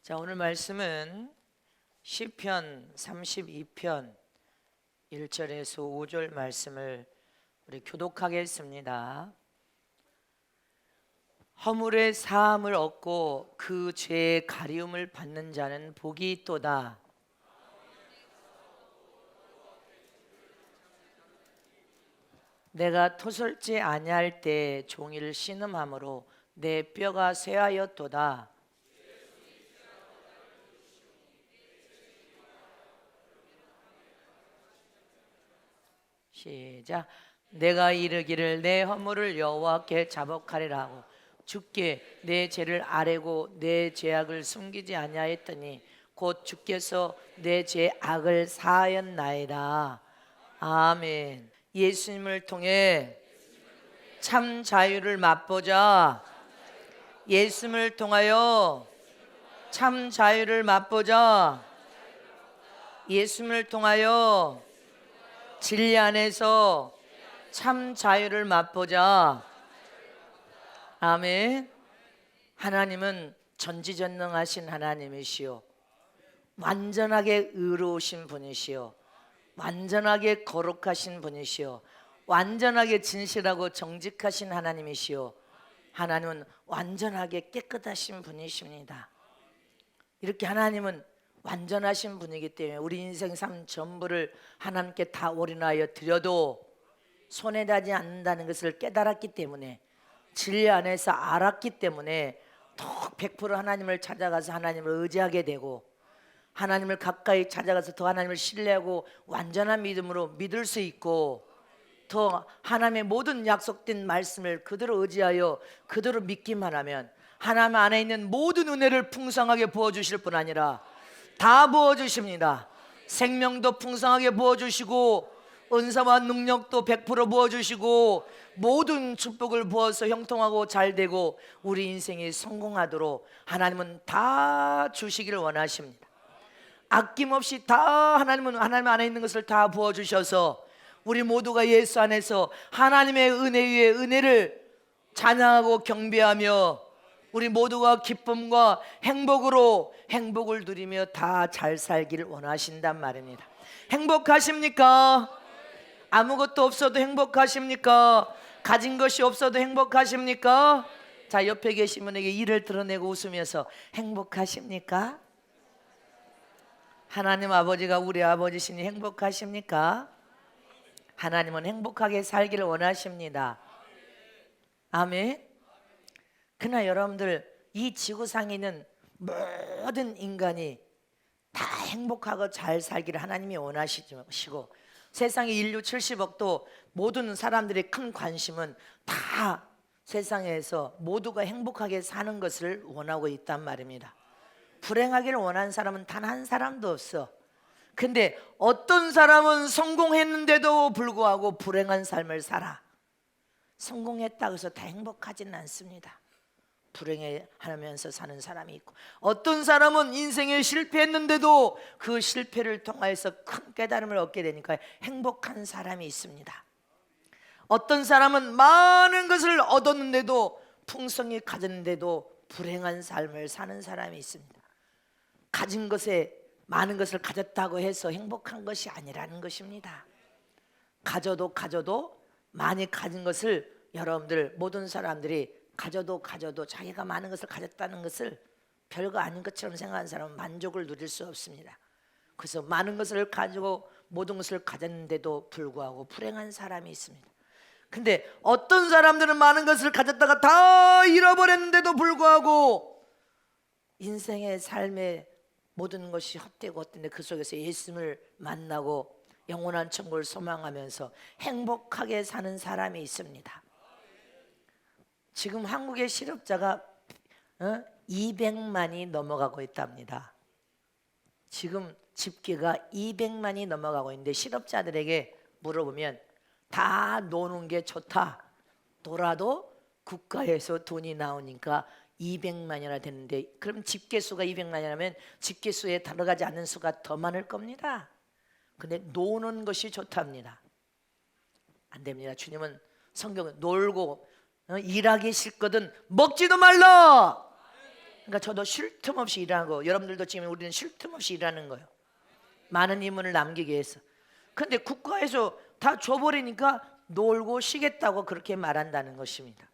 자, 오늘 말씀은 시편 32편 1절에서 5절 말씀을 우리 교독하겠습니다. 허물의 사함을 얻고 그 죄의 가리움을 받는 자는 복이 있도다. 내가 토설지 아니할 때 종이를 신음함으로 내 뼈가 쇠하였도다. 시작. 내가 이르기를 내 허물을 여호와께 자복하리라 하고 주께 내 죄를 아뢰고 내 죄악을 숨기지 아니하였더니 곧 주께서 내 죄악을 사하였나이다. 아멘. 예수님을 통해 참 자유를 맛보자. 예수님을 통하여 참 자유를 맛보자. 예수님을 통하여 진리 안에서 참 자유를 맛보자. 아멘. 하나님은 전지전능하신 하나님이시요, 완전하게 의로우신 분이시요, 완전하게 거룩하신 분이시요, 완전하게 진실하고 정직하신 하나님이시요, 하나님은 완전하게 깨끗하신 분이십니다. 이렇게 하나님은 완전하신 분이기 때문에 우리 인생 삶 전부를 하나님께 다 올인하여 드려도 손해나지 않는다는 것을 깨달았기 때문에, 진리 안에서 알았기 때문에 더 100% 하나님을 찾아가서 하나님을 의지하게 되고, 하나님을 가까이 찾아가서 더 하나님을 신뢰하고 완전한 믿음으로 믿을 수 있고, 더 하나님의 모든 약속된 말씀을 그대로 의지하여 그대로 믿기만 하면 하나님 안에 있는 모든 은혜를 풍성하게 부어주실 뿐 아니라 다 부어주십니다. 생명도 풍성하게 부어주시고 은사와 능력도 100% 부어주시고 모든 축복을 부어서 형통하고 잘되고 우리 인생이 성공하도록 하나님은 다 주시기를 원하십니다. 아낌없이 다 하나님은 하나님 안에 있는 것을 다 부어주셔서 우리 모두가 예수 안에서 하나님의 은혜 위에 은혜를 찬양하고 경배하며 우리 모두가 기쁨과 행복으로 행복을 누리며 다 잘 살기를 원하신단 말입니다. 행복하십니까? 아무것도 없어도 행복하십니까? 가진 것이 없어도 행복하십니까? 자, 옆에 계신 분에게 이를 드러내고 웃으면서 행복하십니까? 하나님 아버지가 우리 아버지시니 행복하십니까? 하나님은 행복하게 살기를 원하십니다. 아멘. 그러나 여러분들, 이 지구상에 있는 모든 인간이 다 행복하고 잘 살기를 하나님이 원하시고, 세상의 인류 70억도 모든 사람들의 큰 관심은 다 세상에서 모두가 행복하게 사는 것을 원하고 있단 말입니다. 불행하기를 원하는 사람은 단 한 사람도 없어. 근데 어떤 사람은 성공했는데도 불구하고 불행한 삶을 살아. 성공했다고 해서 다 행복하지는 않습니다. 불행해하면서 사는 사람이 있고, 어떤 사람은 인생에 실패했는데도 그 실패를 통해서 큰 깨달음을 얻게 되니까 행복한 사람이 있습니다. 어떤 사람은 많은 것을 얻었는데도, 풍성히 가졌는데도 불행한 삶을 사는 사람이 있습니다. 가진 것에 많은 것을 가졌다고 해서 행복한 것이 아니라는 것입니다. 가져도 많이 가진 것을, 여러분들 모든 사람들이 가져도 자기가 많은 것을 가졌다는 것을 별거 아닌 것처럼 생각하는 사람은 만족을 누릴 수 없습니다. 그래서 많은 것을 가지고 모든 것을 가졌는데도 불구하고 불행한 사람이 있습니다. 근데 어떤 사람들은 많은 것을 가졌다가 다 잃어버렸는데도 불구하고 인생의 삶의 모든 것이 헛되고 헛된데 그 속에서 예수님을 만나고 영원한 천국을 소망하면서 행복하게 사는 사람이 있습니다. 지금 한국의 실업자가 200만이 넘어가고 있답니다. 지금 집계가 200만이 넘어가고 있는데, 실업자들에게 물어보면 다 노는 게 좋다, 놀아도 국가에서 돈이 나오니까 200만이나 되는데, 그럼 집계수가 200만이라면 집계수에 들어가지 않는 수가 더 많을 겁니다. 근데 노는 것이 좋답니다. 안 됩니다. 주님은 성경은 놀고 일하기 싫거든 먹지도 말라. 그러니까 저도 쉴 틈 없이 일하고, 여러분들도 지금 우리는 쉴 틈 없이 일하는 거예요. 많은 인문을 남기기 위해서. 근데 국가에서 다 줘버리니까 놀고 쉬겠다고 그렇게 말한다는 것입니다.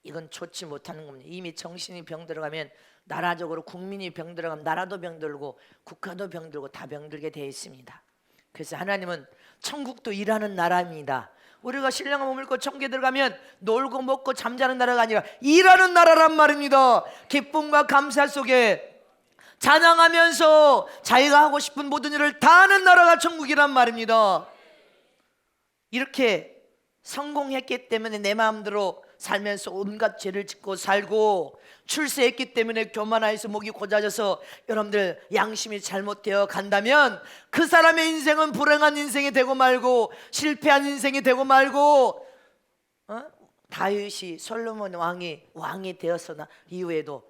이건 좋지 못하는 겁니다. 이미 정신이 병들어가면, 나라적으로 국민이 병들어가면 나라도 병들고 국가도 병들고 다 병들게 되어 있습니다. 그래서 하나님은 천국도 일하는 나라입니다. 우리가 신령한 몸을 입고 천국에 들어가면 놀고 먹고 잠자는 나라가 아니라 일하는 나라란 말입니다. 기쁨과 감사 속에 찬양하면서 자기가 하고 싶은 모든 일을 다 하는 나라가 천국이란 말입니다. 이렇게 성공했기 때문에 내 마음대로 살면서 온갖 죄를 짓고 살고, 출세했기 때문에 교만하여서 목이 고자져서 여러분들 양심이 잘못되어 간다면 그 사람의 인생은 불행한 인생이 되고 말고 실패한 인생이 되고 말고, 다윗이 솔로몬 왕이 되었으나 이후에도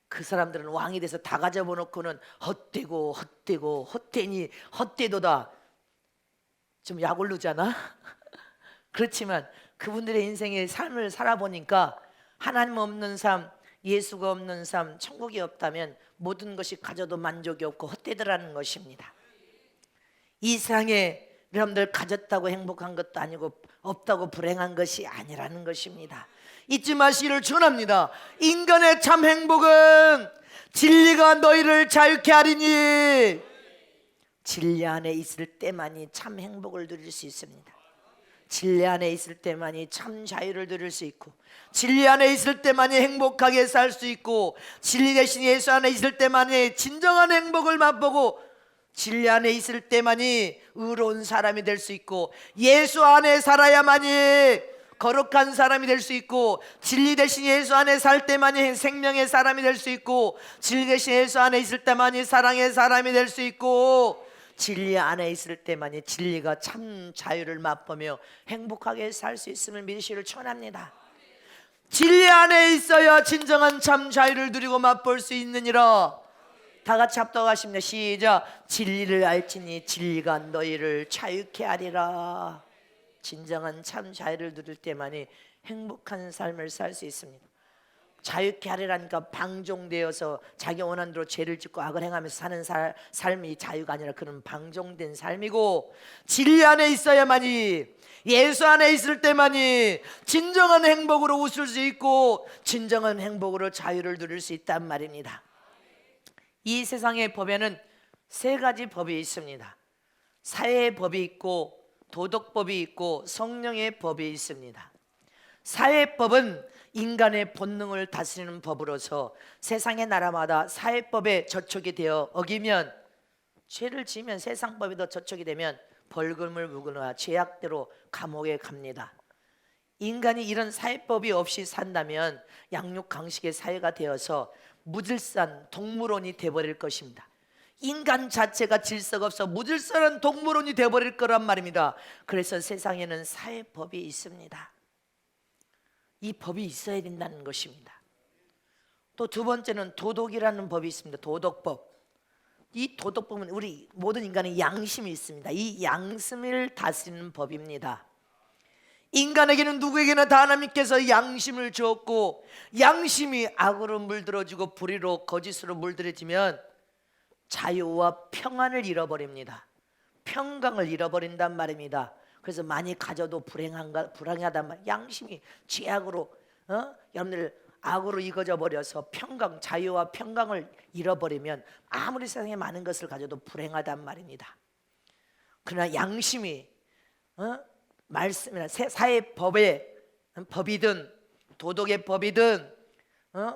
그 사람들은 왕이 돼서 다 가져보놓고는 헛되고 헛되니 헛되도다. 좀 약올르잖아. 그렇지만 그분들의 인생의 삶을 살아보니까 하나님 없는 삶, 예수가 없는 삶, 천국이 없다면 모든 것이 가져도 만족이 없고 헛되더라는 것입니다. 이 세상에 여러분들 가졌다고 행복한 것도 아니고 없다고 불행한 것이 아니라는 것입니다. 잊지 마시기를 축원합니다. 인간의 참 행복은 진리가 너희를 자유케 하리니, 진리 안에 있을 때만이 참 행복을 누릴 수 있습니다. 진리 안에 있을 때만이 참 자유를 누릴 수 있고, 진리 안에 있을 때만이 행복하게 살 수 있고, 진리 대신 예수 안에 있을 때만이 진정한 행복을 맛보고, 진리 안에 있을 때만이 의로운 사람이 될 수 있고, 예수 안에 살아야만이 거룩한 사람이 될 수 있고, 진리 대신 예수 안에 살 때만이 생명의 사람이 될 수 있고, 진리 대신 예수 안에 있을 때만이 사랑의 사람이 될 수 있고, 진리 안에 있을 때만이 진리가 참 자유를 맛보며 행복하게 살 수 있음을 믿으시기를 축원합니다. 진리 안에 있어야 진정한 참 자유를 누리고 맛볼 수 있느니라. 다 같이 합독하십니다. 시작. 진리를 알지니 진리가 너희를 자유케 하리라. 진정한 참 자유를 누릴 때만이 행복한 삶을 살 수 있습니다. 자유케 하리라니까 방종되어서 자기 원하는 대로 죄를 짓고 악을 행하면서 사는 삶이 자유가 아니라 그런 방종된 삶이고, 진리 안에 있어야만이, 예수 안에 있을 때만이 진정한 행복으로 웃을 수 있고 진정한 행복으로 자유를 누릴 수 있단 말입니다. 이 세상의 법에는 세 가지 법이 있습니다. 사회의 법이 있고, 도덕법이 있고, 성령의 법이 있습니다. 사회법은 인간의 본능을 다스리는 법으로서 세상의 나라마다 사회법에 저촉이 되어 어기면, 죄를 지으면 세상법에도 저촉이 되면 벌금을 물거나 죄악대로 감옥에 갑니다. 인간이 이런 사회법이 없이 산다면 양육강식의 사회가 되어서 무질서한 동물원이 되어버릴 것입니다. 인간 자체가 질서가 없어 무질서한 동물원이 되어버릴 거란 말입니다. 그래서 세상에는 사회법이 있습니다. 이 법이 있어야 된다는 것입니다. 또 두 번째는 도덕이라는 법이 있습니다. 도덕법. 이 도덕법은 우리 모든 인간의 양심이 있습니다. 이 양심을 다스리는 법입니다. 인간에게는 누구에게나 다 하나님께서 양심을 주었고, 양심이 악으로 물들어지고 불의로 거짓으로 물들어지면 자유와 평안을 잃어버립니다. 평강을 잃어버린단 말입니다. 그래서 많이 가져도 불행하단 말. 양심이 죄악으로 여러분들 악으로 익어져 버려서 평강, 자유와 평강을 잃어버리면 아무리 세상에 많은 것을 가져도 불행하단 말입니다. 그러나 양심이 말씀이나 사회 법이든 도덕의 법이든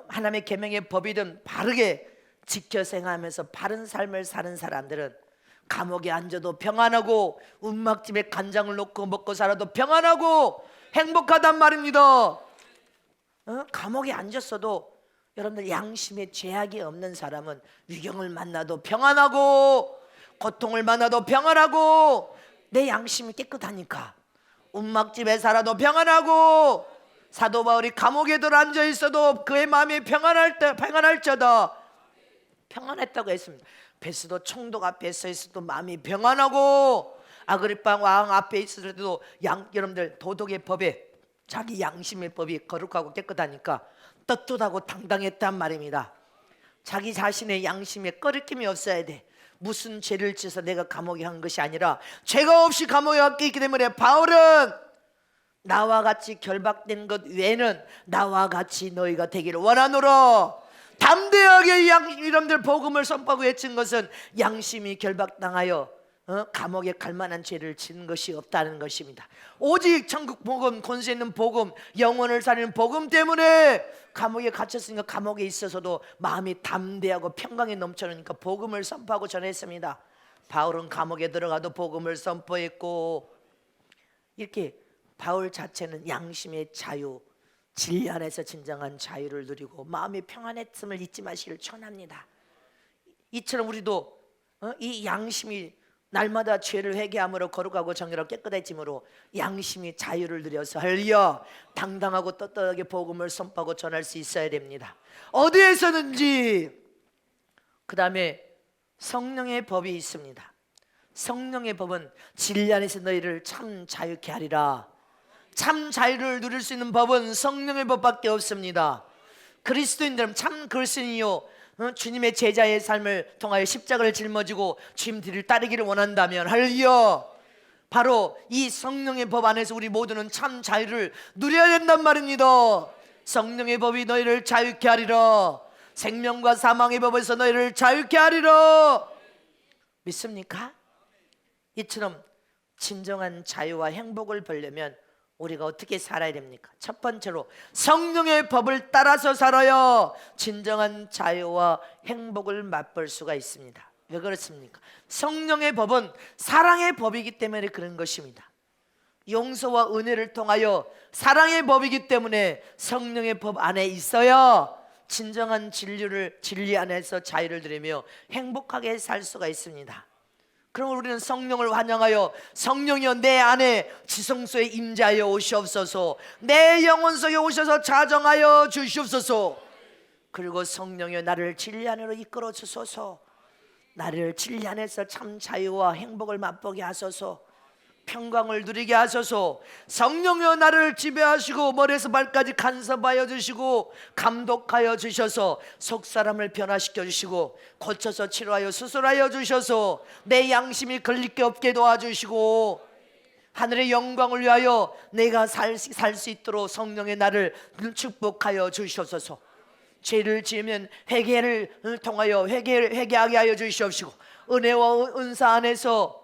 하나님의 계명의 법이든 바르게 지켜 생활하면서 바른 삶을 사는 사람들은 감옥에 앉아도 평안하고, 움막집에 간장을 넣고 먹고 살아도 평안하고 행복하단 말입니다. 감옥에 앉았어도 여러분들 양심에 죄악이 없는 사람은 위경을 만나도 평안하고, 고통을 만나도 평안하고, 내 양심이 깨끗하니까 움막집에 살아도 평안하고, 사도 바울이 감옥에 들어 앉아 있어도 그의 마음이 평안할지어다 평안했다고 했습니다. 베스도 총독 앞에 서 있어도 마음이 평안하고, 아그리파 왕 앞에 있을 때도 여러분들 도덕의 법에 자기 양심의 법이 거룩하고 깨끗하니까 떳떳하고 당당했단 말입니다. 자기 자신의 양심에 꺼리낌이 없어야 돼. 무슨 죄를 지어서 내가 감옥에 간 것이 아니라 죄가 없이 감옥에 가 있기 때문에 바울은 나와 같이 결박된 것 외에는 나와 같이 너희가 되기를 원하노라. 담대하게 여러분들 복음을 선포하고 외친 것은 양심이 결박당하여 감옥에 갈 만한 죄를 지은 것이 없다는 것입니다. 오직 천국 복음, 권세 있는 복음, 영혼을 살리는 복음 때문에 감옥에 갇혔으니까 감옥에 있어서도 마음이 담대하고 평강에 넘쳐나니까 복음을 선포하고 전했습니다. 바울은 감옥에 들어가도 복음을 선포했고, 이렇게 바울 자체는 양심의 자유, 진리 안에서 진정한 자유를 누리고 마음의 평안했음을 잊지 마시기를 축원합니다. 이처럼 우리도 이 양심이 날마다 죄를 회개함으로 거룩하고 정결하고 깨끗해짐으로 양심이 자유를 누려서 할렐루야 당당하고 떳떳하게 복음을 선포하고 전할 수 있어야 됩니다. 어디에서든지. 그 다음에 성령의 법이 있습니다. 성령의 법은 진리 안에서 너희를 참 자유케 하리라. 참 자유를 누릴 수 있는 법은 성령의 법밖에 없습니다. 그리스도인들은 참 그리스도인이요 주님의 제자의 삶을 통하여 십자가를 짊어지고 주님 뒤를 따르기를 원한다면 할렐루야 바로 이 성령의 법 안에서 우리 모두는 참 자유를 누려야 된단 말입니다. 성령의 법이 너희를 자유케 하리라. 생명과 사망의 법에서 너희를 자유케 하리라. 믿습니까? 이처럼 진정한 자유와 행복을 보려면 우리가 어떻게 살아야 됩니까? 첫 번째로 성령의 법을 따라서 살아야 진정한 자유와 행복을 맛볼 수가 있습니다. 왜 그렇습니까? 성령의 법은 사랑의 법이기 때문에 그런 것입니다. 용서와 은혜를 통하여 사랑의 법이기 때문에 성령의 법 안에 있어야 진정한 진리 안에서 자유를 누리며 행복하게 살 수가 있습니다. 그럼 우리는 성령을 환영하여 성령이여 내 안에 지성소에 임재하여 오시옵소서, 내 영혼 속에 오셔서 자정하여 주시옵소서. 그리고 성령이여 나를 진리 안으로 이끌어 주소서. 나를 진리 안에서 참 자유와 행복을 맛보게 하소서. 평강을 누리게 하소서. 성령이여 나를 지배하시고 머리에서 발까지 간섭하여 주시고 감독하여 주셔서 속사람을 변화시켜 주시고 고쳐서 치료하여 수술하여 주셔서 내 양심이 걸릴 게 없게 도와주시고 하늘의 영광을 위하여 내가 살 수 있도록 성령의 나를 축복하여 주시옵소서. 죄를 지으면 회개를 통하여 회개하게 하여 주시옵시고 은혜와 은사 안에서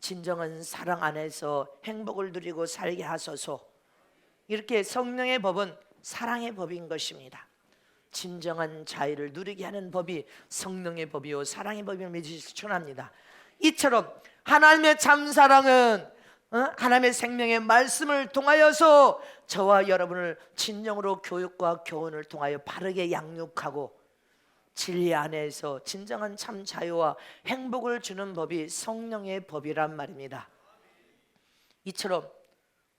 진정한 사랑 안에서 행복을 누리고 살게 하소서. 이렇게 성령의 법은 사랑의 법인 것입니다. 진정한 자유를 누리게 하는 법이 성령의 법이요 사랑의 법임을 믿으시기 축원합니다. 이처럼 하나님의 참사랑은 하나님의 생명의 말씀을 통하여서 저와 여러분을 진정으로 교육과 교훈을 통하여 바르게 양육하고 진리 안에서 진정한 참 자유와 행복을 주는 법이 성령의 법이란 말입니다. 이처럼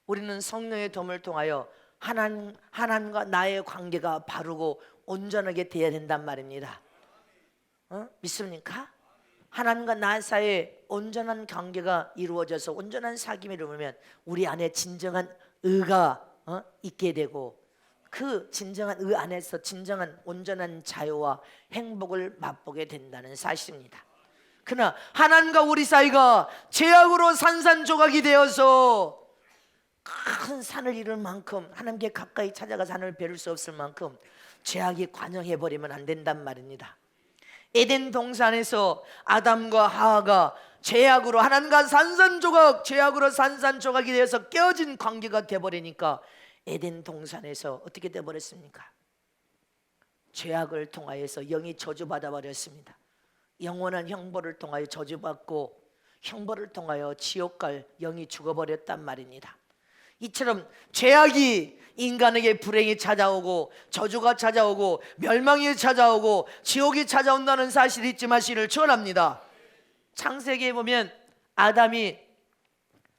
우리는 성령의 도움을 통하여 하나님과 나의 관계가 바르고 온전하게 되어야 된단 말입니다. 믿습니까? 하나님과 나 사이에 온전한 관계가 이루어져서 온전한 사귐이 이루면 우리 안에 진정한 의가 있게 되고 그 진정한 의 안에서 진정한 온전한 자유와 행복을 맛보게 된다는 사실입니다. 그러나 하나님과 우리 사이가 죄악으로 산산조각이 되어서 큰 산을 이룰 만큼 하나님께 가까이 찾아가 산을 배울 수 없을 만큼 죄악이 관영해버리면 안 된단 말입니다. 에덴 동산에서 아담과 하와가 죄악으로 하나님과 산산조각, 죄악으로 산산조각이 되어서 깨어진 관계가 되어버리니까 에덴 동산에서 어떻게 되어버렸습니까? 죄악을 통하여서 영이 저주받아 버렸습니다. 영원한 형벌을 통하여 저주받고 형벌을 통하여 지옥 갈 영이 죽어버렸단 말입니다. 이처럼 죄악이 인간에게 불행이 찾아오고 저주가 찾아오고 멸망이 찾아오고 지옥이 찾아온다는 사실을 잊지 마시기를 축원합니다. 창세기에 보면 아담이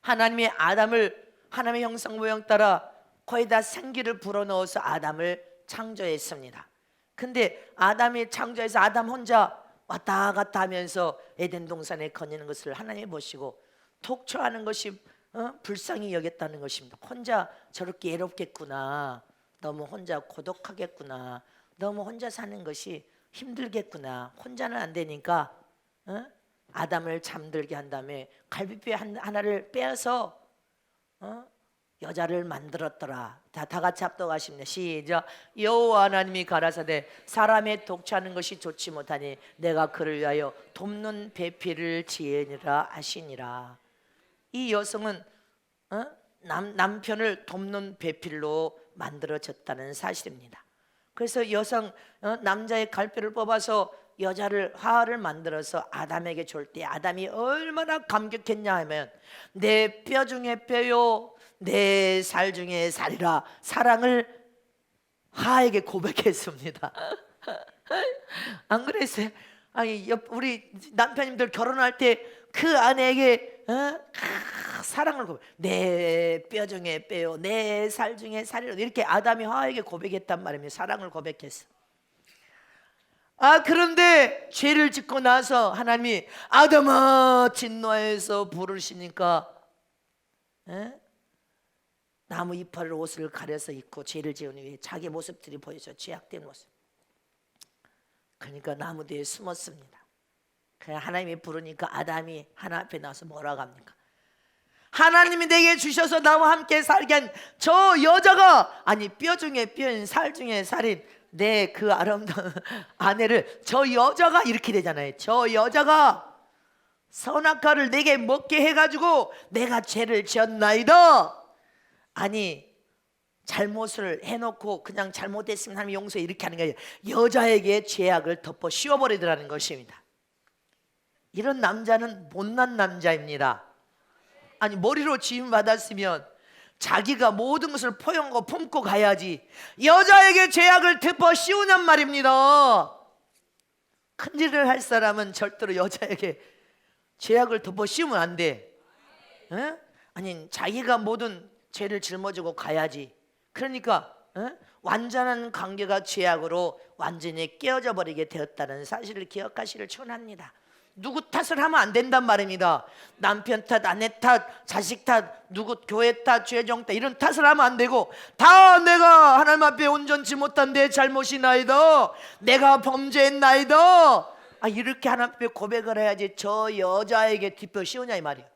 하나님의 아담을 하나님의 형상 모양 따라 거기다 생기를 불어넣어서 아담을 창조했습니다. 근데 아담이 창조해서 아담 혼자 왔다 갔다 하면서 에덴 동산에 거니는 것을 하나님이 보시고 독초하는 것이 불쌍히 여겼다는 것입니다. 혼자 저렇게 외롭겠구나, 너무 혼자 고독하겠구나, 너무 혼자 사는 것이 힘들겠구나. 혼자는 안 되니까 어? 아담을 잠들게 한 다음에 갈비뼈 하나를 빼서 여자를 만들었더라. 다 같이 합독하십니다. 시작. 여호와 하나님이 가라사대 사람의 독차는 것이 좋지 못하니 내가 그를 위하여 돕는 배필을 지으니라 하시니라. 이 여성은 남편을 돕는 배필로 만들어졌다는 사실입니다. 그래서 남자의 갈뼈를 뽑아서 여자를 화를 만들어서 아담에게 줄 때 아담이 얼마나 감격했냐 하면 내 뼈 중에 뼈요 내 살 중에 살이라 사랑을 화에게 고백했습니다. 안 그랬어요? 아니 우리 남편님들 결혼할 때 그 아내에게 사랑을 고백. 내 뼈 중에 뼈요 내 살 중에 살이라 이렇게 아담이 화에게 고백했단 말입니다. 사랑을 고백했어. 그런데 죄를 짓고 나서 하나님이 아담아 진노하여서 부르시니까 나무 이파리를 옷을 가려서 입고 죄를 지은 후에 자기 모습들이 보여서 죄악된 모습. 그러니까 나무 뒤에 숨었습니다. 그냥 하나님이 부르니까 아담이 하나 앞에 나와서 뭐라고 합니까? 하나님이 내게 주셔서 나와 함께 살게 한 저 여자가 아니 뼈 중에 뼈인 살 중에 살인 내 그 아름다운 아내를 저 여자가 이렇게 되잖아요. 저 여자가 선악과를 내게 먹게 해가지고 내가 죄를 지었나이다. 아니 잘못을 해놓고 그냥 잘못했으면 하나님 용서해 이렇게 하는 거예요. 여자에게 죄악을 덮어 씌워버리더라는 것입니다. 이런 남자는 못난 남자입니다. 아니 머리로 지음 받았으면 자기가 모든 것을 포용하고 품고 가야지 여자에게 죄악을 덮어 씌우냔 말입니다. 큰일을 할 사람은 절대로 여자에게 죄악을 덮어 씌우면 안 돼. 아니 자기가 모든 죄를 짊어지고 가야지. 그러니까 완전한 관계가 죄악으로 완전히 깨어져 버리게 되었다는 사실을 기억하시길 축원합니다. 누구 탓을 하면 안 된단 말입니다. 남편 탓, 아내 탓, 자식 탓, 누구 교회 탓, 죄종 탓 이런 탓을 하면 안 되고 다 내가 하나님 앞에 온전치 못한 내 잘못이나이다. 내가 범죄했나이다. 이렇게 하나님 앞에 고백을 해야지 저 여자에게 뒷뼈 씌우냐 이 말이야.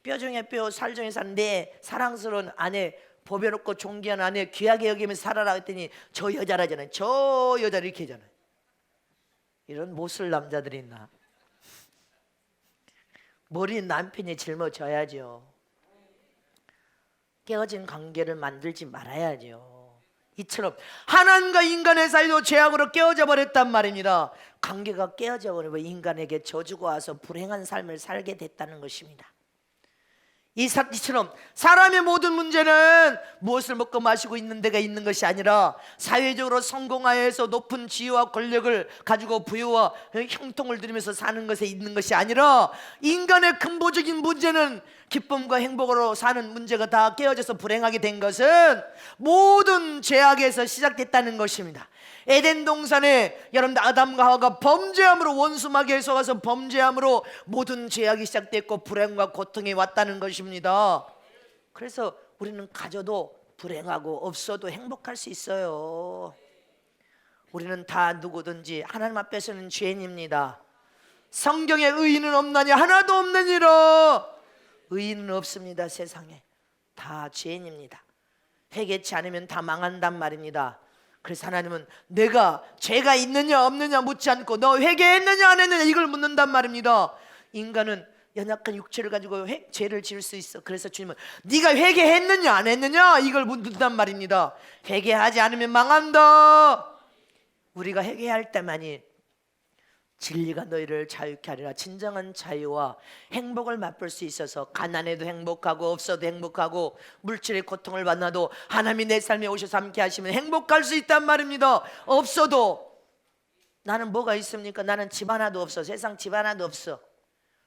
뼈 중에 뼈, 살 중에 살 내 사랑스러운 아내 보배롭고 존귀한 아내 귀하게 여기면서 살아라 했더니 저 여자라잖아요. 저 여자를 이렇게 하잖아요. 이런 못쓸 남자들이 있나? 머리는 남편이 짊어져야죠. 깨어진 관계를 만들지 말아야죠. 이처럼 하나님과 인간의 사이도 죄악으로 깨어져 버렸단 말입니다. 관계가 깨어져 버리고 인간에게 저주가 와서 불행한 삶을 살게 됐다는 것입니다. 이처럼 사람의 모든 문제는 무엇을 먹고 마시고 있는 데가 있는 것이 아니라 사회적으로 성공하여서 높은 지위와 권력을 가지고 부유와 형통을 누리면서 사는 것에 있는 것이 아니라 인간의 근본적인 문제는 기쁨과 행복으로 사는 문제가 다 깨어져서 불행하게 된 것은 모든 죄악에서 시작됐다는 것입니다. 에덴 동산에 여러분들 아담과 하와가 범죄함으로 원수마귀에 속아서 범죄함으로 모든 죄악이 시작됐고 불행과 고통이 왔다는 것입니다. 그래서 우리는 가져도 불행하고 없어도 행복할 수 있어요. 우리는 다 누구든지 하나님 앞에서는 죄인입니다. 성경에 의인은 없나니 하나도 없느니라. 의인은 없습니다. 세상에 다 죄인입니다. 회개치 않으면 다 망한단 말입니다. 그래서 하나님은 내가 죄가 있느냐 없느냐 묻지 않고 너 회개했느냐 안 했느냐 이걸 묻는단 말입니다. 인간은 연약한 육체를 가지고 죄를 지을 수 있어. 그래서 주님은 네가 회개했느냐 안 했느냐 이걸 묻는단 말입니다. 회개하지 않으면 망한다. 우리가 회개할 때만이 진리가 너희를 자유케 하리라. 진정한 자유와 행복을 맛볼 수 있어서 가난해도 행복하고 없어도 행복하고 물질의 고통을 받나도 하나님이 내 삶에 오셔서 함께 하시면 행복할 수 있단 말입니다. 없어도 나는 뭐가 있습니까? 나는 집 하나도 없어. 세상 집 하나도 없어.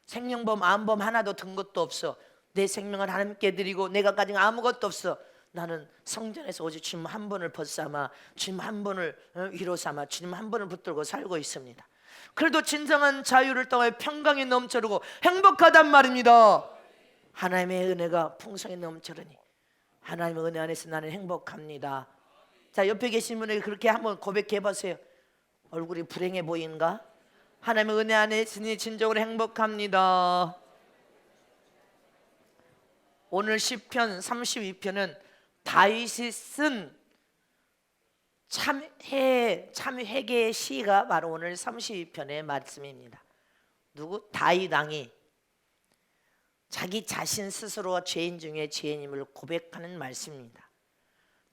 생명보험 암보험 하나도 든 것도 없어. 내 생명을 하나님께 드리고 내가 가진 아무것도 없어. 나는 성전에서 오직 주님 한 분을 벗삼아 주님 한 분을 위로 삼아 주님 한 분을 붙들고 살고 있습니다. 그래도 진정한 자유를 통해 평강이 넘쳐르고 행복하단 말입니다. 하나님의 은혜가 풍성히 넘쳐르니 하나님의 은혜 안에서 나는 행복합니다. 자, 옆에 계신 분에게 그렇게 한번 고백해 보세요. 얼굴이 불행해 보이는가? 하나님의 은혜 안에 있으니 진정으로 행복합니다. 오늘 시편 32편은 다윗이 쓴 참 회개의 시가 바로 오늘 32편의 말씀입니다. 누구? 다윗 왕이 자기 자신 스스로 죄인 중에 죄인임을 고백하는 말씀입니다.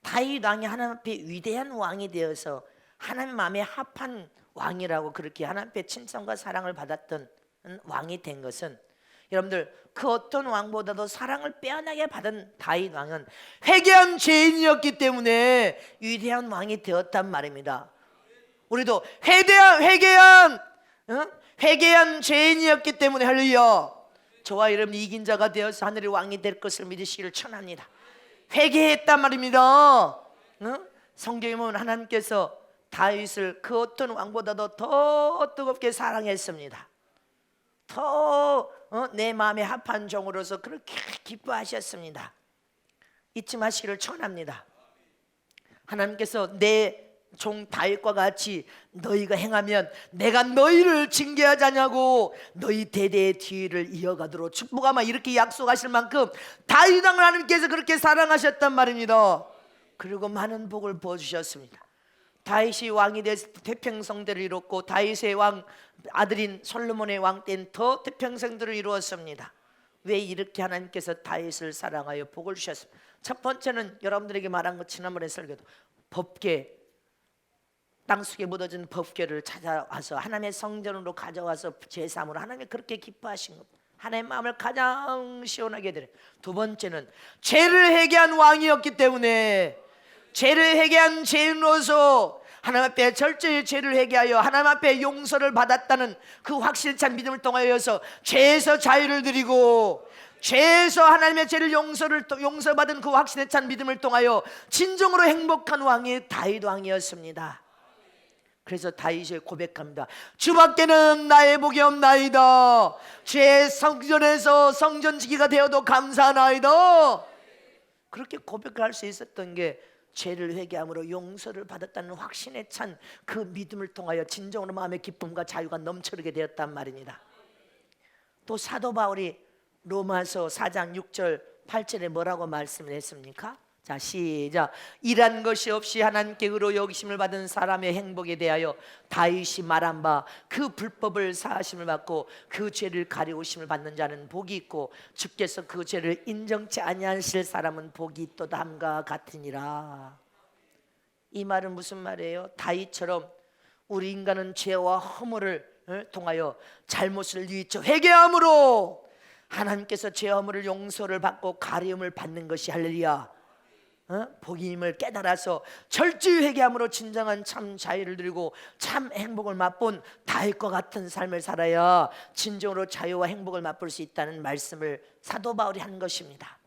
다윗 왕이 하나님 앞에 위대한 왕이 되어서 하나님 마음에 합한 왕이라고 그렇게 하나님 앞에 칭찬과 사랑을 받았던 왕이 된 것은, 여러분들 그 어떤 왕보다도 사랑을 빼어나게 받은 다윗 왕은 회개한 죄인이었기 때문에 위대한 왕이 되었단 말입니다. 우리도 회개한 죄인이었기 때문에 할렐루야, 저와 여러분이 이긴 자가 되어서 하늘의 왕이 될 것을 믿으시기를 축원합니다. 회개했단 말입니다. 성경에 보면 하나님께서 다윗을 그 어떤 왕보다도 더 뜨겁게 사랑했습니다. 더 내 마음에 합한 종으로서 그렇게 기뻐하셨습니다. 잊지 마시기를 축원합니다. 하나님께서 내 종 다윗과 같이 너희가 행하면 내가 너희를 징계하지 않냐고 너희 대대의 뒤를 이어가도록 축복하마, 이렇게 약속하실 만큼 다윗 왕을 하나님께서 그렇게 사랑하셨단 말입니다. 그리고 많은 복을 부어주셨습니다. 다윗이 왕이 돼서 태평성대를 이뤘고 다윗의 왕 아들인 솔로몬의 왕 때는 더 태평성대를 이루었습니다. 왜 이렇게 하나님께서 다윗을 사랑하여 복을 주셨습니까? 첫 번째는 여러분들에게 말한 것, 지난번에 설교도 법궤, 땅속에 묻어진 법궤를 찾아와서 하나님의 성전으로 가져와서 제사함으로 하나님이 그렇게 기뻐하신 것, 하나님의 마음을 가장 시원하게 드려요. 두 번째는 죄를 회개한 왕이었기 때문에 죄를 회개한 죄인으로서 하나님 앞에 철저히 죄를 회개하여 하나님 앞에 용서를 받았다는 그 확실찬 믿음을 통하여서 죄에서 자유를 드리고 죄에서 하나님의 죄를 용서받은 그 확신에 찬 믿음을 통하여 진정으로 행복한 왕이 다윗 왕이었습니다. 그래서 다윗이 고백합니다. 주밖에는 나의 복이 없나이다. 죄의 성전에서 성전지기가 되어도 감사하나이다. 그렇게 고백할 수 있었던 게 죄를 회개함으로 용서를 받았다는 확신에 찬 그 믿음을 통하여 진정으로 마음의 기쁨과 자유가 넘쳐르게 되었단 말입니다. 또 사도 바울이 로마서 4장 6절 8절에 뭐라고 말씀을 했습니까? 자, 시작. 일한 것이 없이 하나님께 의로 여기심을 받은 사람의 행복에 대하여 다윗이 말한 바 그 불법을 사하심을 받고 그 죄를 가리우심을 받는 자는 복이 있고 주께서 그 죄를 인정치 아니하실 사람은 복이 있도다 함과 같으니라. 이 말은 무슨 말이에요? 다윗처럼 우리 인간은 죄와 허물을 통하여 잘못을 뉘우쳐 회개함으로 하나님께서 죄 허물을 용서를 받고 가리움을 받는 것이 할렐루야 복임을 깨달아서 철저히 회개함으로 진정한 참 자유를 누리고 참 행복을 맛본 다윗과 같은 삶을 살아야 진정으로 자유와 행복을 맛볼 수 있다는 말씀을 사도 바울이 한 것입니다.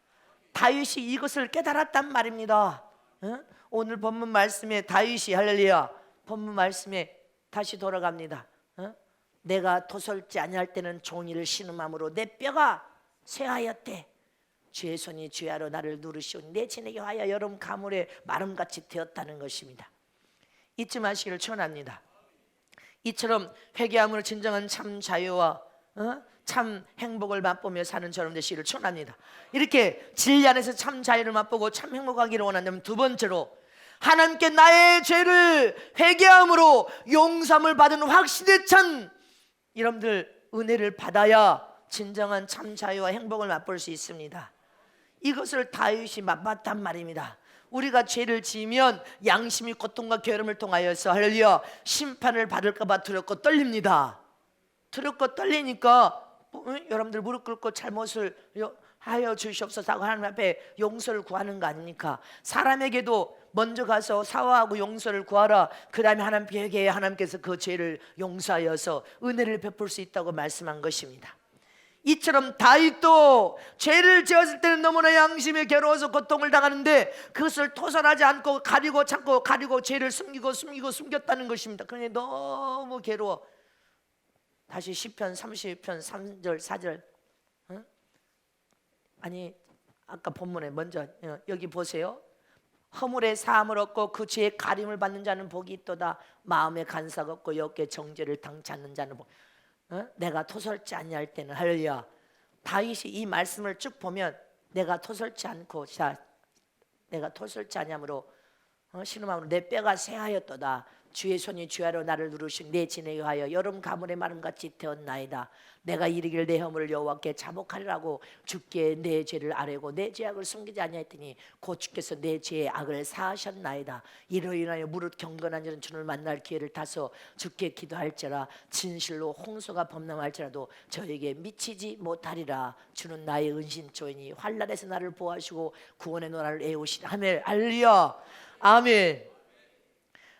다윗이 이것을 깨달았단 말입니다. 오늘 본문 말씀에 다윗이 할렐루야 본문 말씀에 다시 돌아갑니다. 내가 도설지 아니할 때는 종이를 신음함으로 내 뼈가 쇠하였대. 주의 손이 주야로 나를 누르시오니 내 진에게 하여 여름 가물에 마름같이 되었다는 것입니다. 잊지 마시기를 축원합니다. 이처럼 회개함으로 진정한 참 자유와 참 행복을 맛보며 사는 저럼 되시기를 축원합니다. 이렇게 진리 안에서 참 자유를 맛보고 참 행복하기를 원한다면, 두 번째로 하나님께 나의 죄를 회개함으로 용서함을 받은 확신에 찬 여러분들 은혜를 받아야 진정한 참 자유와 행복을 맛볼 수 있습니다. 이것을 다윗이 맛봤단 말입니다. 우리가 죄를 지으면 양심이 고통과 괴로움을 통하여서 할렐루야 심판을 받을까 봐 두렵고 떨립니다. 두렵고 떨리니까 여러분들 무릎 꿇고 잘못을 하여 주시옵소서 하고 하나님 앞에 용서를 구하는 거 아닙니까? 사람에게도 먼저 가서 사과하고 용서를 구하라. 그 다음에 하나님께 회개해 하나님께서 그 죄를 용서하여서 은혜를 베풀 수 있다고 말씀한 것입니다. 이처럼 다윗도 죄를 지었을 때는 너무나 양심에 괴로워서 고통을 당하는데 그것을 토설하지 않고 가리고 찾고 가리고 죄를 숨겼다는 것입니다. 그러니 너무 괴로워. 다시 시편 32편 3절 4절 아니 아까 본문에 먼저 여기 보세요. 허물의 사함을 얻고 그 죄의 가림을 받는 자는 복이 있도다. 마음에 간사가 없고 여께 정죄를 당치 않는 자는 복. 내가 토설지 아니할 때는 할렐루야. 다윗이 이 말씀을 쭉 보면 내가 토설지 않고 내가 토설지 아니함으로 신음함으로 내 뼈가 새하였도다. 주의 손이 주야로 나를 누르신 내 진에 의하여 여름 가물의 마름같이 되었나이다. 내가 이르기를 내 허물을 여호와께 자복하리라고 주께 내 죄를 아뢰고 내 죄악을 숨기지 아니하였더니 곧 주께서 내 죄의 악을 사하셨나이다. 이로 인하여 무릇 경건한 자는 주를 만날 기회를 타서 주께 기도할지라. 진실로 홍수가 범람할지라도 저에게 미치지 못하리라. 주는 나의 은신초이니 환난에서 나를 보호하시고 구원의 노라를 애우시라. 아멘. 할렐루야. 아멘.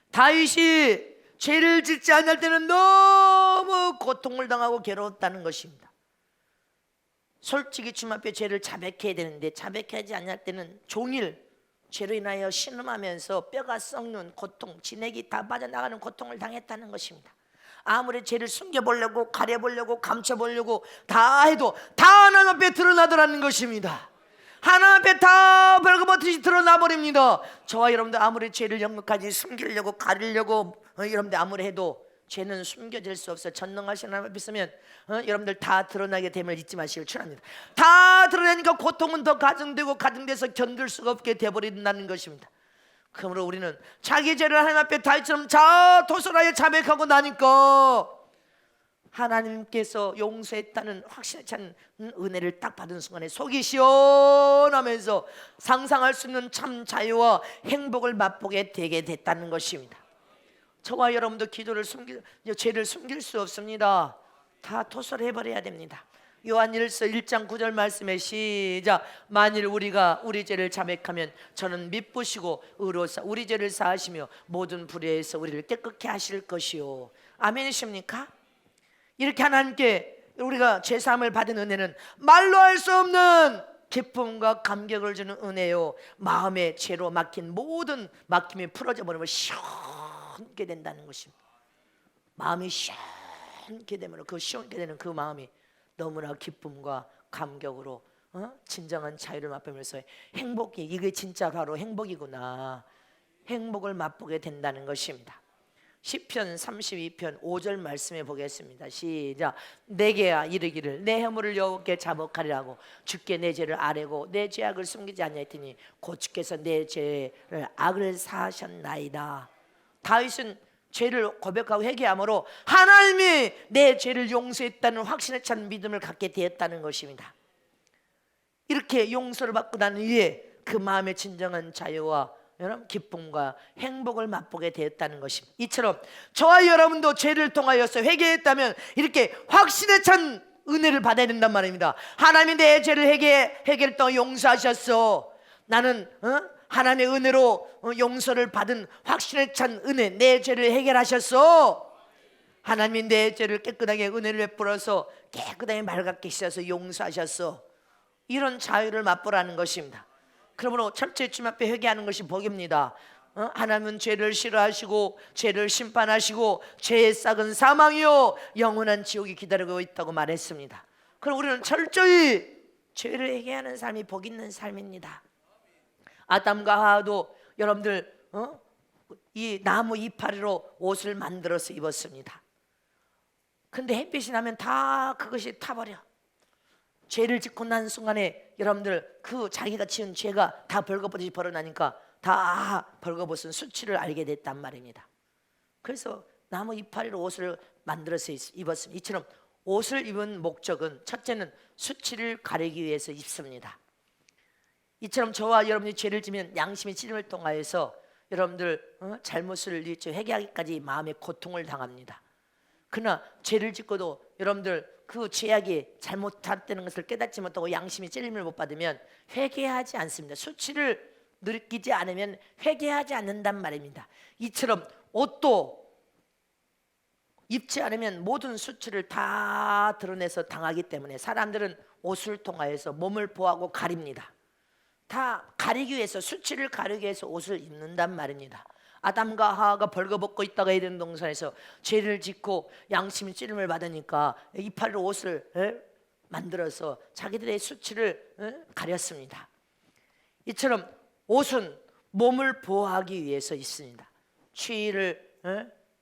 다윗이 죄를 짓지 않을 때는 너무 고통을 당하고 괴로웠다는 것입니다. 솔직히 주님 앞에 죄를 자백해야 되는데 자백하지 않을 때는 종일 죄로 인하여 신음하면서 뼈가 썩는 고통, 진액이 다 빠져나가는 고통을 당했다는 것입니다. 아무리 죄를 숨겨보려고 가려보려고 감춰보려고 다 해도 다 하나님 앞에 드러나더라는 것입니다. 하나님 앞에 다 벌거벗듯이 드러나 버립니다. 저와 여러분들 아무리 죄를 영역까지 숨기려고 가리려고 여러분들 아무리 해도 죄는 숨겨질 수 없어요. 전능하신 하나님 앞에 있으면 여러분들 다 드러나게 됨을 잊지 마시길 축원합니다. 다 드러나니까 고통은 더 가중돼서 견딜 수가 없게 되어버린다는 것입니다. 그러므로 우리는 자기 죄를 하나님 앞에 다윗처럼 도sol하여 자백하고 나니까 하나님께서 용서했다는 확신에 찬 은혜를 딱 받은 순간에 속이 시원하면서 상상할 수 있는 참 자유와 행복을 맛보게 되게 됐다는 것입니다. 저와 여러분도 죄를 숨길 수 없습니다. 다 토설해버려야 됩니다. 요한일서 1장 9절 말씀에 시작. 만일 우리가 우리 죄를 자백하면 저는 미쁘시고 의로사 우리 죄를 사하시며 모든 불의에서 우리를 깨끗게 하실 것이요. 아멘이십니까? 이렇게 하나님께 우리가 죄사함을 받은 은혜는 말로 할 수 없는 기쁨과 감격을 주는 은혜요. 마음에 죄로 막힌 모든 막힘이 풀어져 버리면 시원하게 된다는 것입니다. 마음이 시원하게 되면 그 시원하게 되는 그 마음이 너무나 기쁨과 감격으로 진정한 자유를 맛보면서 행복이 이게 진짜 바로 행복이구나. 행복을 맛보게 된다는 것입니다. 시편 32편 5절 말씀해 보겠습니다. 시작. 내게야 이르기를 내 허물을 여호와께 자복하리라고 주께 내 죄를 아뢰고 내 죄악을 숨기지 아니하였더니 곧 주께서 내 죄를 악을 사하셨나이다. 다윗은 죄를 고백하고 회개함으로 하나님이 내 죄를 용서했다는 확신에 찬 믿음을 갖게 되었다는 것입니다. 이렇게 용서를 받고 난 후에 그 마음의 진정한 자유와 여러분 기쁨과 행복을 맛보게 되었다는 것입니다. 이처럼 저와 여러분도 죄를 통하여서 회개했다면 이렇게 확신에 찬 은혜를 받아야 된단 말입니다. 하나님이 내 죄를 회개했던 용서하셨어. 나는 하나님의 은혜로 용서를 받은 확신에 찬 은혜, 내 죄를 해결하셨어. 하나님이 내 죄를 깨끗하게 은혜를 베풀어서 깨끗하게 맑게 씻어서 용서하셨어. 이런 자유를 맛보라는 것입니다. 그러므로 첫째 주님 앞에 회개하는 것이 복입니다. 하나님은 죄를 싫어하시고 죄를 심판하시고 죄의 싹은 사망이요 영원한 지옥이 기다리고 있다고 말했습니다. 그럼 우리는 철저히 죄를 회개하는 삶이 복 있는 삶입니다. 아담과 하와도 여러분들 이 나무 이파리로 옷을 만들어서 입었습니다. 근데 햇빛이 나면 다 그것이 타버려. 죄를 짓고 난 순간에 여러분들 그 자기가 지은 죄가 다 벌거벗이 벌어나니까 다 벌거벗은 수치를 알게 됐단 말입니다. 그래서 나무 이파리로 옷을 만들어서 입었습니다. 이처럼 옷을 입은 목적은 첫째는 수치를 가리기 위해서 입습니다. 이처럼 저와 여러분이 죄를 지면 양심의 찔림을 통하여서 여러분들 잘못을 회개하기까지 마음의 고통을 당합니다. 그러나 죄를 짓고도 여러분들 그 죄악이 잘못했다는 것을 깨닫지 못하고 양심의 찔림을 못 받으면 회개하지 않습니다. 수치를 느끼지 않으면 회개하지 않는단 말입니다. 이처럼 옷도 입지 않으면 모든 수치를 다 드러내서 당하기 때문에 사람들은 옷을 통하여서 몸을 보호하고 가립니다. 다 가리기 위해서 수치를 가리기 위해서 옷을 입는단 말입니다. 아담과 하와가 벌거벗고 있다가 에덴 동산에서 죄를 짓고 양심의 찔림을 받으니까 이파리로 옷을 만들어서 자기들의 수치를 가렸습니다. 이처럼 옷은 몸을 보호하기 위해서 있습니다. 추위를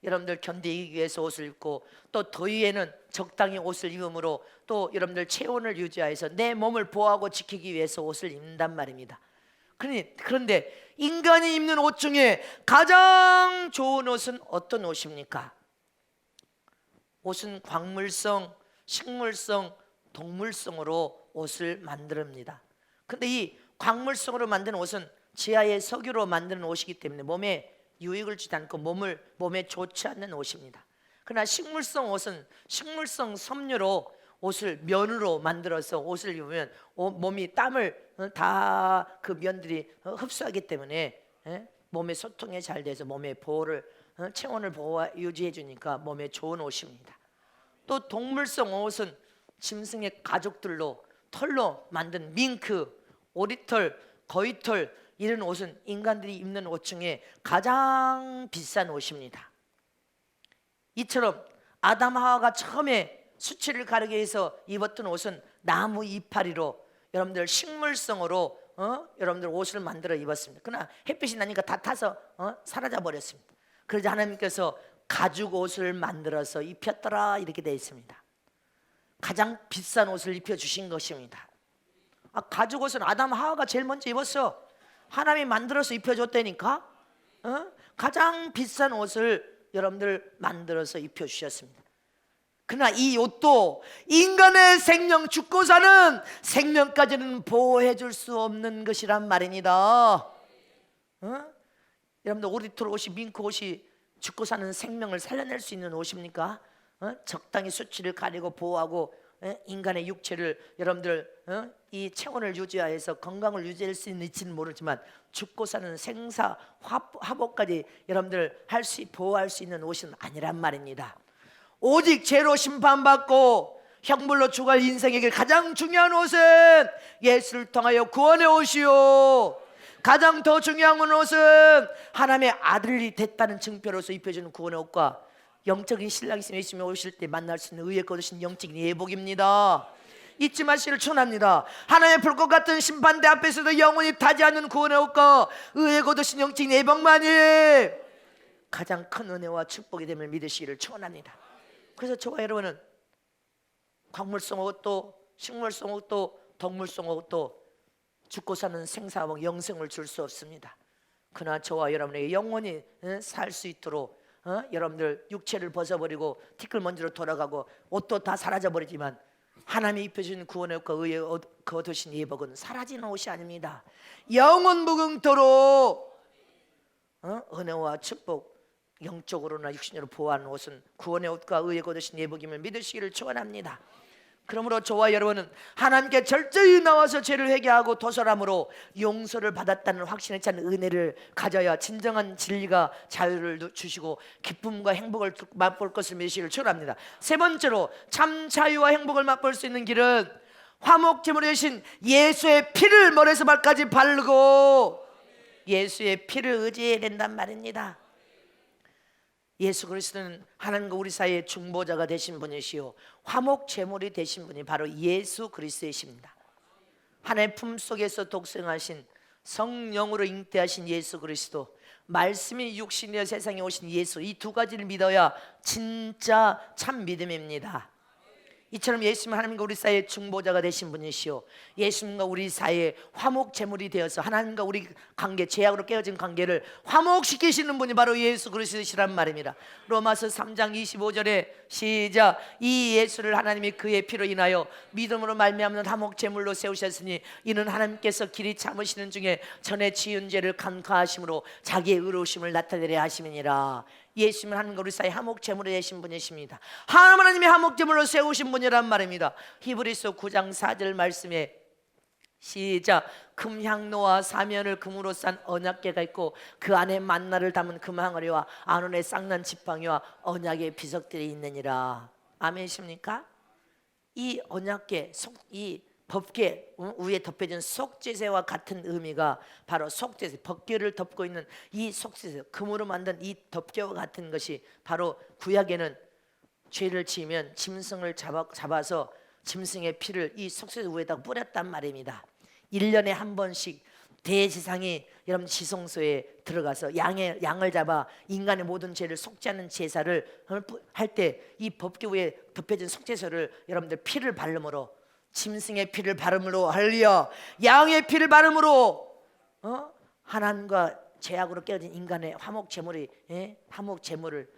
여러분들 견디기 위해서 옷을 입고, 또 더위에는 적당히 옷을 입음으로 또 여러분들 체온을 유지하여서 내 몸을 보호하고 지키기 위해서 옷을 입는단 말입니다. 그런데 인간이 입는 옷 중에 가장 좋은 옷은 어떤 옷입니까? 옷은 광물성, 식물성, 동물성으로 옷을 만듭니다. 근데 이 광물성으로 만든 옷은 지하의 석유로 만드는 옷이기 때문에 몸에 유익을 주지 않고 몸에 좋지 않는 옷입니다. 그러나 식물성 옷은 식물성 섬유로 옷을 면으로 만들어서 옷을 입으면 몸이 땀을 다 그 면들이 흡수하기 때문에 몸의 소통이 잘 돼서 몸의 보호를 체온을 유지해 주니까 몸에 좋은 옷입니다. 또 동물성 옷은 짐승의 가죽들로 털로 만든 밍크, 오리털, 거위털, 이런 옷은 인간들이 입는 옷 중에 가장 비싼 옷입니다. 이처럼 아담 하와가 처음에 수치를 가리기 위해서 입었던 옷은 나무 이파리로 여러분들 식물성으로 여러분들 옷을 만들어 입었습니다. 그러나 햇빛이 나니까 다 타서 사라져 버렸습니다. 그러자 하나님께서 가죽 옷을 만들어서 입혔더라, 이렇게 되어 있습니다. 가장 비싼 옷을 입혀주신 것입니다. 가죽 옷은 아담 하와가 제일 먼저 입었어. 하나님이 만들어서 입혀줬다니까. 가장 비싼 옷을 여러분들 만들어서 입혀주셨습니다. 그러나 이 옷도 인간의 생명, 죽고 사는 생명까지는 보호해 줄 수 없는 것이란 말입니다. 여러분들 오리털 옷이, 밍크 옷이 죽고 사는 생명을 살려낼 수 있는 옷입니까? 적당히 수치를 가리고 보호하고 인간의 육체를 여러분들 이 체온을 유지하여서 건강을 유지할 수 있는지는 모르지만 죽고 사는 생사 화복까지 여러분들 보호할 수 있는 옷은 아니란 말입니다. 오직 죄로 심판받고 형벌로 죽을 인생에게 가장 중요한 옷은 예수를 통하여 구원의 옷이요, 가장 더 중요한 옷은 하나님의 아들이 됐다는 증표로서 입혀주는 구원의 옷과 영적인 신랑이 예수님이 오실 때 만날 수 있는 의에 거두신 영적인 예복입니다. 잊지 마시기를 축원합니다. 하나님의 불꽃 같은 심판대 앞에서도 영원히 타지 않는 구원의 옷과 의에 거두신 영적인 예복만이 가장 큰 은혜와 축복이 됨을 믿으시기를 축원합니다. 그래서 저와 여러분은 광물성 옷도 식물성 옷도 동물성 옷도 죽고 사는 생사와 영생을 줄 수 없습니다. 그러나 저와 여러분에게 영원히 살 수 있도록 여러분들 육체를 벗어버리고 티끌먼지로 돌아가고 옷도 다 사라져버리지만 하나님이 입혀주신 구원의 옷과 의에 거두신 예복은 사라지는 옷이 아닙니다. 영원 무궁토록 은혜와 축복, 영적으로나 육신으로 보호하는 옷은 구원의 옷과 의에 거두신 예복임을 믿으시기를 축원합니다. 그러므로 저와 여러분은 하나님께 철저히 나와서 죄를 회개하고 도설함으로 용서를 받았다는 확신에 찬 은혜를 가져야 진정한 진리가 자유를 주시고 기쁨과 행복을 맛볼 것을 믿으시기를 축원합니다. 세 번째로 참 자유와 행복을 맛볼 수 있는 길은 화목제물이 되신 예수의 피를 머리에서 발까지 바르고 예수의 피를 의지해야 된단 말입니다. 예수 그리스도는 하나님과 우리 사이의 중보자가 되신 분이시요 화목 제물이 되신 분이 바로 예수 그리스도이십니다. 하나님의 품속에서 독생하신 성령으로 잉태하신 예수 그리스도, 말씀이 육신이어 세상에 오신 예수, 이 두 가지를 믿어야 진짜 참 믿음입니다. 이처럼 예수님은 하나님과 우리 사이의 중보자가 되신 분이시요 예수님과 우리 사이의 화목 제물이 되어서 하나님과 우리 관계, 죄악으로 깨어진 관계를 화목시키시는 분이 바로 예수 그리스도시란 말입니다. 로마서 3장 25절에 시작, 이 예수를 하나님이 그의 피로 인하여 믿음으로 말미암는 화목 제물로 세우셨으니 이는 하나님께서 길이 참으시는 중에 전에 지은 죄를 간과하심으로 자기의 의로우심을 나타내려 하심이니라. 예수님은 하나님과 우리 사이 화목 제물이 되신 분이십니다. 하나님이 화목 제물로 세우신 분이란 말입니다. 히브리서 9장 4절 말씀에 시작, 금향로와 사면을 금으로 싼 언약궤가 있고 그 안에 만나를 담은 금항아리와 아론의 쌍난 지팡이와 언약의 비석들이 있느니라. 아멘이십니까? 이 언약궤, 이 법궤 위에 덮여진 속죄제와 같은 의미가 바로 속죄제, 법궤를 덮고 있는 이 속죄제, 금으로 만든 이 덮개와 같은 것이 바로 구약에는 죄를 지으면 짐승을 잡아서 짐승의 피를 이 속죄제 위에다 뿌렸단 말입니다. 1년에 한 번씩 대제사장이 여러분 지성소에 들어가서 양을 잡아 인간의 모든 죄를 속죄하는 제사를 할 때 이 법궤에 덮여진 속죄소를 여러분들 피를 바름으로, 짐승의 피를 바름으로, 할렐루야, 양의 피를 바름으로 하나님과 죄악으로 깨어진 인간의 화목 제물이, 화목 제물을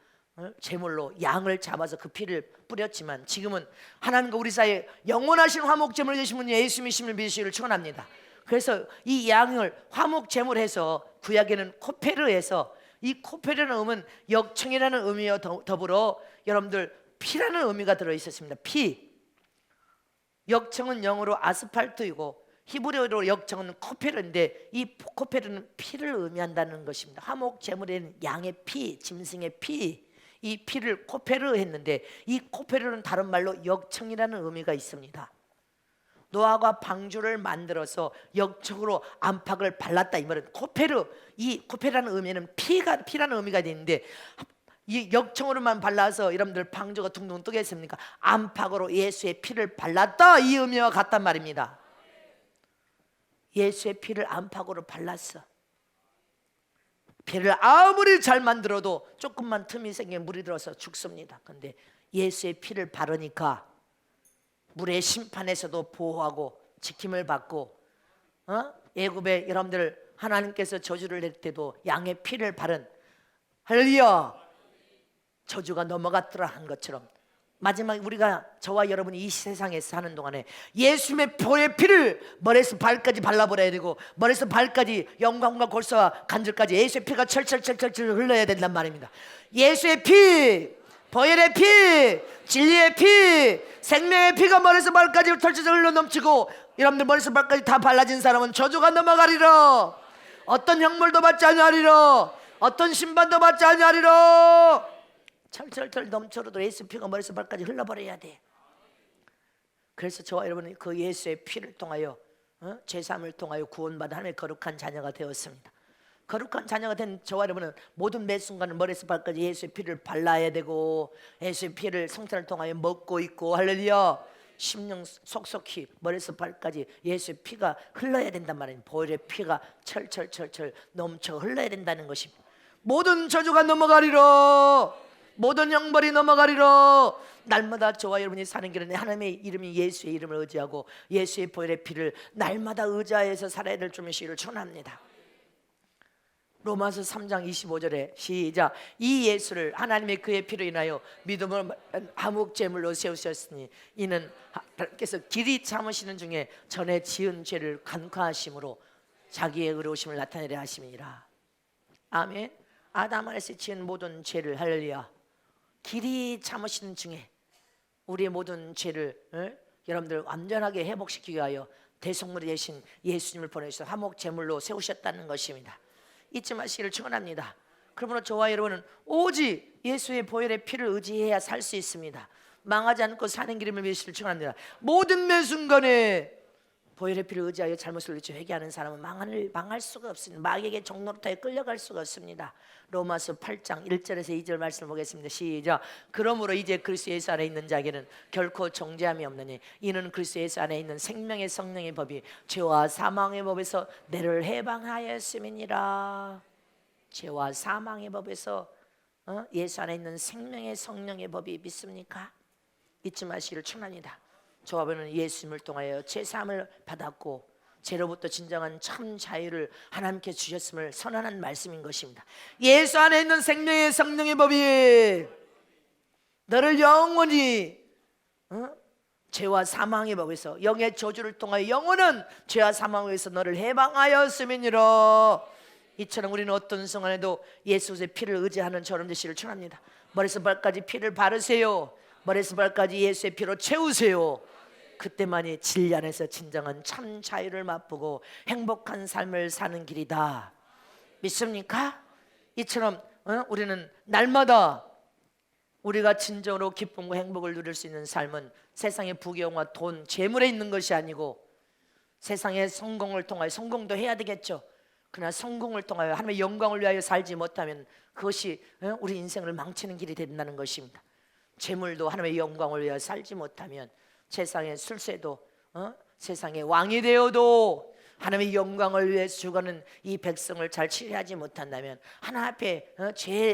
제물로 양을 잡아서 그 피를 뿌렸지만, 지금은 하나님과 우리 사이에 영원하신 화목 제물이 되신 분 예수님이심을 믿으시기를 축원합니다. 그래서 이 양을 화목 제물해서, 구약에는 코페르에서, 이 코페르는 의미는 역청이라는 의미와 더불어 여러분들 피라는 의미가 들어 있었습니다. 피. 역청은 영어로 아스팔트이고 히브리어로 역청은 코페르인데, 이 코페르는 피를 의미한다는 것입니다. 화목 제물에는 양의 피, 짐승의 피, 이 피를 코페르 했는데, 이 코페르는 다른 말로 역청이라는 의미가 있습니다. 노아가 방주를 만들어서 역청으로 안팎을 발랐다, 이 말은 코페르. 이 코페르라는 의미는 피라는 의미가 있는데, 이 역청으로만 발라서 여러분들 방주가 둥둥 뜨겠습니까? 안팎으로 예수의 피를 발랐다, 이 의미와 같단 말입니다. 예수의 피를 안팎으로 발랐어. 피를 아무리 잘 만들어도 조금만 틈이 생기면 물이 들어서 죽습니다. 그런데 예수의 피를 바르니까 물의 심판에서도 보호하고 지킴을 받고, 애굽에 여러분들 하나님께서 저주를 낼 때도 양의 피를 바른, 할렐루야, 저주가 넘어갔더라 한 것처럼, 마지막에 우리가, 저와 여러분이 이 세상에서 사는 동안에 예수님의 보혈의 피를 머리에서 발까지 발라버려야 되고, 머리에서 발까지 영광과 골수와 간절까지 예수의 피가 철철철철철 흘러야 된단 말입니다. 예수의 피, 보혈의 피, 진리의 피, 생명의 피가 머리에서 발까지 철철철 흘러 넘치고, 여러분들 머리에서 발까지 다 발라진 사람은 저주가 넘어가리라. 어떤 형벌도 받지 아니하리라. 어떤 심판도 받지 아니하리라. 철철철 넘쳐도 예수 피가 머리에서 발까지 흘러버려야 돼. 그래서 저와 여러분이 그 예수의 피를 통하여, 죄사함을 통하여 구원받아 하나님의 거룩한 자녀가 되었습니다. 거룩한 자녀가 된 저와 여러분은 모든 매 순간을 머리에서 발까지 예수의 피를 발라야 되고, 예수의 피를 성찬을 통하여 먹고 있고, 할렐루야, 심령 속속히 머리에서 발까지 예수의 피가 흘러야 된단 말이에요. 보혈의 피가 철철철철 넘쳐 흘러야 된다는 것입니다. 모든 저주가 넘어가리라. 모든 형벌이 넘어가리라. 날마다 저와 여러분이 사는 길은 하나님의 이름이 예수의 이름을 의지하고 예수의 보혈의 피를 날마다 의지하여서 살아야 될 줄 믿으시기를 축원합니다. 로마서 3장 25절에 시작. 이 예수를 하나님의 그의 피로 인하여 믿음을 화목 제물로 세우셨으니 이는 하나님께서 길이 참으시는 중에 전에 지은 죄를 간과하심으로 자기의 의로우심을 나타내려 하심이니라. 아멘. 아담 안에서 지은 모든 죄를, 할렐루야, 길이 참으시는 중에 우리의 모든 죄를 여러분들 완전하게 회복시키기 위하여 대속물이 되신 예수님을 보내주셔서 화목 제물로 세우셨다는 것입니다. 잊지 마시기를 축원합니다. 그러므로 저와 여러분은 오직 예수의 보혈의 피를 의지해야 살 수 있습니다. 망하지 않고 사는 길임을 믿으시기를 축원합니다. 모든 매 순간에 보혈의 피를 의지하여 잘못을 위해 회개하는 사람은 망할 수가 없습니다. 마귀에게 종노릇하여 끌려갈 수가 없습니다. 로마서 8장 1절에서 2절 말씀을 보겠습니다. 시작. 그러므로 이제 그리스도 예수 안에 있는 자에게는 결코 정죄함이 없느니 이는 그리스도 예수 안에 있는 생명의 성령의 법이 죄와 사망의 법에서 너를 해방하였음이니라. 죄와 사망의 법에서 예수 안에 있는 생명의 성령의 법이 믿습니까? 잊지 마시기를 축원합니다. 저와 여러분은 예수님을 통하여 죄사함을 받았고 죄로부터 진정한 참 자유를 하나님께 주셨음을 선언한 말씀인 것입니다. 예수 안에 있는 생명의 성령의 법이 너를 영원히 죄와 사망의 법에서, 영의 저주를 통하여 영원한 죄와 사망에서 너를 해방하였음이니라. 이처럼 우리는 어떤 순간에도 예수의 피를 의지하는 저런 되시기를 축원합니다. 머리에서 발까지 피를 바르세요. 머리에서 발까지 예수의 피로 채우세요. 그때만이 진리 안에서 진정한 참 자유를 맛보고 행복한 삶을 사는 길이다. 믿습니까? 이처럼 우리는 날마다 우리가 진정으로 기쁨과 행복을 누릴 수 있는 삶은 세상의 부귀영화, 돈, 재물에 있는 것이 아니고 세상의 성공을 통하여, 성공도 해야 되겠죠. 그러나 성공을 통하여 하나님의 영광을 위하여 살지 못하면 그것이 우리 인생을 망치는 길이 된다는 것입니다. 재물도 하나님의 영광을 위하여 살지 못하면 세상의 술세도 세상의 왕이 되어도 하나님의 영광을 위해서 죽어가는 이 백성을 잘 치료하지 못한다면 하나님 앞에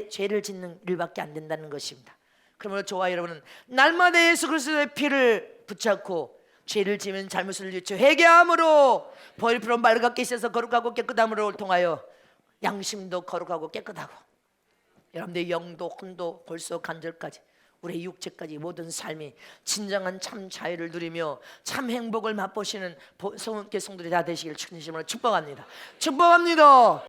죄를 짓는 일밖에 안 된다는 것입니다. 그러므로 저와 여러분은 날마다 예수 그리스도의 피를 붙잡고 죄를 지면 잘못을 뉘쳐 회개함으로 보혈피로 맑게 씻어서 거룩하고 깨끗함으로 통하여 양심도 거룩하고 깨끗하고 여러분들의 영도 혼도 골수 관절까지 우리의 육체까지 모든 삶이 진정한 참 자유를 누리며 참 행복을 맛보시는 성도들이 다 되시길 진심으로 축복합니다. 축복합니다.